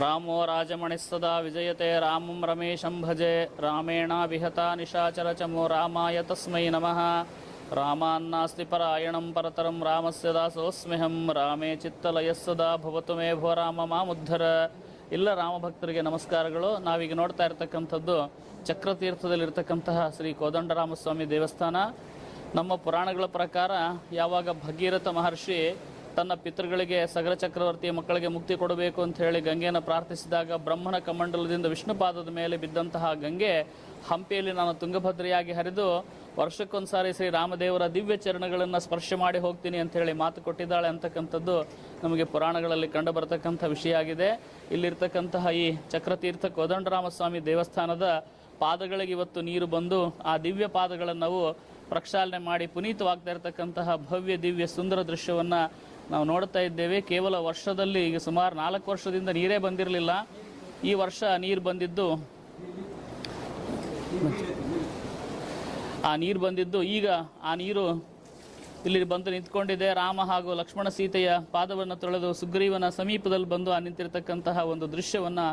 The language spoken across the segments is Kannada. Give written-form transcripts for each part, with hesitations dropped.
ರಾಮೋ ರಾಜಮಣಿಸ್ತದಾ ವಿಜಯತೆ ರಾಮಂ ರಮೇಶಂ ಭಜೆ ರಾಮೇಣ ವಿಹತಾ ನಿಶಾಚರಚಮೋ ರಾಮಾಯ ತಸ್ಮೈ ನಮಃ. ರಾಮಾನ್ನಾಸ್ತಿ ಪರಾಯಣಂ ಪರತರಂ ರಾಮಸ್ಯ ದಾಸೋಸ್ಮ್ಯಹಂ ರಾಮೇ ಚಿತ್ತಲಯಸ್ಸದಾ ಭವತು ಮೇ ಭೋ ರಾಮ ಮಾಮುದ್ಧರ. ಎಲ್ಲ ರಾಮಭಕ್ತರಿಗೆ ನಮಸ್ಕಾರಗಳು. ನಾವೀಗ ನೋಡ್ತಾ ಇರತಕ್ಕಂಥದ್ದು ಚಕ್ರತೀರ್ಥದಲ್ಲಿರ್ತಕ್ಕಂತಹ ಶ್ರೀ ಕೋದಂಡರಾಮಸ್ವಾಮಿ ದೇವಸ್ಥಾನ. ನಮ್ಮ ಪುರಾಣಗಳ ಪ್ರಕಾರ ಯಾವಾಗ ಭಗೀರಥ ಮಹರ್ಷಿ ತನ್ನ ಪಿತೃಗಳಿಗೆ ಸಗರ ಚಕ್ರವರ್ತಿಯ ಮಕ್ಕಳಿಗೆ ಮುಕ್ತಿ ಕೊಡಬೇಕು ಅಂತ ಹೇಳಿ ಗಂಗೆಯನ್ನು ಪ್ರಾರ್ಥಿಸಿದಾಗ ಬ್ರಹ್ಮನ ಕಮಂಡಲದಿಂದ ವಿಷ್ಣುಪಾದದ ಮೇಲೆ ಬಿದ್ದಂತಹ ಗಂಗೆ ಹಂಪಿಯಲ್ಲಿ ನಾನು ತುಂಗಭದ್ರೆಯಾಗಿ ಹರಿದು ವರ್ಷಕ್ಕೊಂದ್ಸಾರಿ ಶ್ರೀ ರಾಮದೇವರ ದಿವ್ಯ ಚರಣಗಳನ್ನು ಸ್ಪರ್ಶ ಮಾಡಿ ಹೋಗ್ತೀನಿ ಅಂತ ಹೇಳಿ ಮಾತು ಕೊಟ್ಟಿದ್ದಾಳೆ ಅಂತಕ್ಕಂಥದ್ದು ನಮಗೆ ಪುರಾಣಗಳಲ್ಲಿ ಕಂಡು ಬರತಕ್ಕಂಥ ವಿಷಯ ಆಗಿದೆ. ಇಲ್ಲಿರ್ತಕ್ಕಂತಹ ಈ ಚಕ್ರತೀರ್ಥ ಕೋದಂಡರಾಮಸ್ವಾಮಿ ದೇವಸ್ಥಾನದ ಪಾದಗಳಿಗೆ ಇವತ್ತು ನೀರು ಬಂದು ಆ ದಿವ್ಯ ಪಾದಗಳನ್ನು ನಾವು ಪ್ರಕ್ಷಾಳನೆ ಮಾಡಿ ಪುನೀತವಾಗ್ತಾ ಇರತಕ್ಕಂತಹ ಭವ್ಯ ದಿವ್ಯ ಸುಂದರ ದೃಶ್ಯವನ್ನು ನಾವು ನೋಡ್ತಾ ಇದ್ದೇವೆ. ಕೇವಲ ವರ್ಷದಲ್ಲಿ ಈಗ ಸುಮಾರು 4 ವರ್ಷದಿಂದ ನೀರೇ ಬಂದಿರಲಿಲ್ಲ. ಈ ವರ್ಷ ನೀರು ಬಂದಿದ್ದು ಈಗ ಆ ನೀರು ಇಲ್ಲಿ ಬಂದು ನಿಂತ್ಕೊಂಡಿದೆ. ರಾಮ ಹಾಗೂ ಲಕ್ಷ್ಮಣ ಸೀತೆಯ ಪಾದವನ್ನು ತೊಳೆದು ಸುಗ್ರೀವನ ಸಮೀಪದಲ್ಲಿ ಬಂದು ಆ ನಿಂತಿರತಕ್ಕಂತಹ ಒಂದು ದೃಶ್ಯವನ್ನು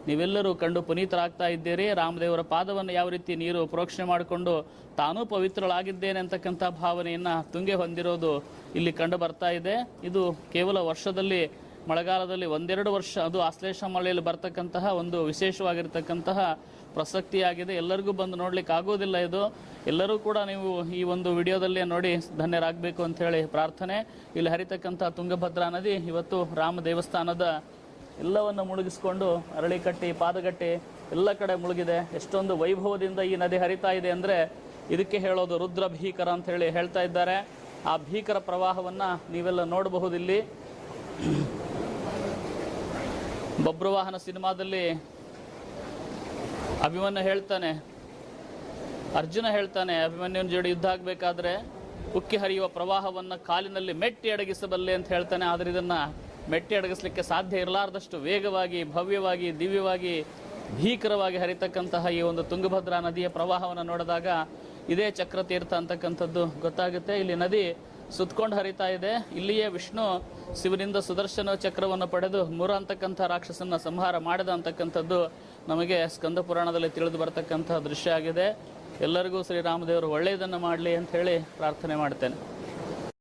ನೀವೆಲ್ಲರೂ ಕಂಡು ಪುನೀತರಾಗ್ತಾ ಇದ್ದೀರಿ. ರಾಮದೇವರ ಪಾದವನ್ನು ಯಾವ ರೀತಿ ನೀರು ಪ್ರೋಕ್ಷಣೆ ಮಾಡಿಕೊಂಡು ತಾನೂ ಪವಿತ್ರಳಾಗಿದ್ದೇನೆ ಅಂತಕ್ಕಂಥ ಭಾವನೆಯನ್ನು ತುಂಗೆ ಹೊಂದಿರೋದು ಇಲ್ಲಿ ಕಂಡು ಬರ್ತಾ ಇದೆ. ಇದು ಕೇವಲ ವರ್ಷದಲ್ಲಿ ಮಳೆಗಾಲದಲ್ಲಿ 1-2 ವರ್ಷ ಅದು ಆಶ್ಲೇಷ ಮಳೆಯಲ್ಲಿ ಬರ್ತಕ್ಕಂತಹ ಒಂದು ವಿಶೇಷವಾಗಿರ್ತಕ್ಕಂತಹ ಪ್ರಸಕ್ತಿಯಾಗಿದೆ. ಎಲ್ಲರಿಗೂ ಬಂದು ನೋಡ್ಲಿಕ್ಕೆ ಆಗೋದಿಲ್ಲ. ಇದು ಎಲ್ಲರೂ ಕೂಡ ನೀವು ಈ ಒಂದು ವಿಡಿಯೋದಲ್ಲೇ ನೋಡಿ ಧನ್ಯರಾಗಬೇಕು ಅಂತ ಹೇಳಿ ಪ್ರಾರ್ಥನೆ. ಇಲ್ಲಿ ಹರಿತಕ್ಕಂಥ ತುಂಗಭದ್ರಾ ನದಿ ಇವತ್ತು ರಾಮ ದೇವಸ್ಥಾನದ ಎಲ್ಲವನ್ನು ಮುಳುಗಿಸ್ಕೊಂಡು ಅರಳಿಕಟ್ಟಿ ಪಾದಗಟ್ಟಿ ಎಲ್ಲ ಕಡೆ ಮುಳುಗಿದೆ. ಎಷ್ಟೊಂದು ವೈಭವದಿಂದ ಈ ನದಿ ಹರಿತಾ ಇದೆ ಅಂದರೆ ಇದಕ್ಕೆ ಹೇಳೋದು ರುದ್ರ ಭೀಕರ ಅಂತ ಹೇಳಿ ಹೇಳ್ತಾ ಇದ್ದಾರೆ. ಆ ಭೀಕರ ಪ್ರವಾಹವನ್ನು ನೀವೆಲ್ಲ ನೋಡಬಹುದು. ಇಲ್ಲಿ ಬಬ್ರುವಾಹನ ಸಿನಿಮಾದಲ್ಲಿ ಅಭಿಮನ್ಯು ಹೇಳ್ತಾನೆ, ಅರ್ಜುನ ಹೇಳ್ತಾನೆ ಅಭಿಮನ್ಯುನ ಜೋಡಿ ಯುದ್ಧ ಆಗಬೇಕಾದ್ರೆ ಉಕ್ಕಿ ಹರಿಯುವ ಪ್ರವಾಹವನ್ನು ಕಾಲಿನಲ್ಲಿ ಮೆಟ್ಟಿ ಅಡಗಿಸಬಲ್ಲೆ ಅಂತ ಹೇಳ್ತಾನೆ. ಆದರೆ ಇದನ್ನು ಮೆಟ್ಟಿ ಅಡಗಿಸ್ಲಿಕ್ಕೆ ಸಾಧ್ಯ ಇರಲಾರ್ದಷ್ಟು ವೇಗವಾಗಿ ಭವ್ಯವಾಗಿ ದಿವ್ಯವಾಗಿ ಭೀಕರವಾಗಿ ಹರಿತಕ್ಕಂತಹ ಈ ಒಂದು ತುಂಗಭದ್ರಾ ನದಿಯ ಪ್ರವಾಹವನ್ನು ನೋಡಿದಾಗ ಇದೇ ಚಕ್ರತೀರ್ಥ ಅಂತಕ್ಕಂಥದ್ದು ಗೊತ್ತಾಗುತ್ತೆ. ಇಲ್ಲಿ ನದಿ ಸುತ್ತಕೊಂಡು ಹರಿತಾ ಇದೆ. ಇಲ್ಲಿಯೇ ವಿಷ್ಣು ಶಿವನಿಂದ ಸುದರ್ಶನ ಚಕ್ರವನ್ನು ಪಡೆದು ಮೂರ ಅಂತಕ್ಕಂಥ ರಾಕ್ಷಸನ್ನ ಸಂಹಾರ ಮಾಡಿದ ಅಂತಕ್ಕಂಥದ್ದು ನಮಗೆ ಸ್ಕಂದ ಪುರಾಣದಲ್ಲಿ ತಿಳಿದು ಬರತಕ್ಕಂಥ ದೃಶ್ಯ ಆಗಿದೆ. ಎಲ್ಲರಿಗೂ ಶ್ರೀರಾಮದೇವರು ಒಳ್ಳೆಯದನ್ನು ಮಾಡಲಿ ಅಂತ ಹೇಳಿ ಪ್ರಾರ್ಥನೆ ಮಾಡ್ತೇನೆ.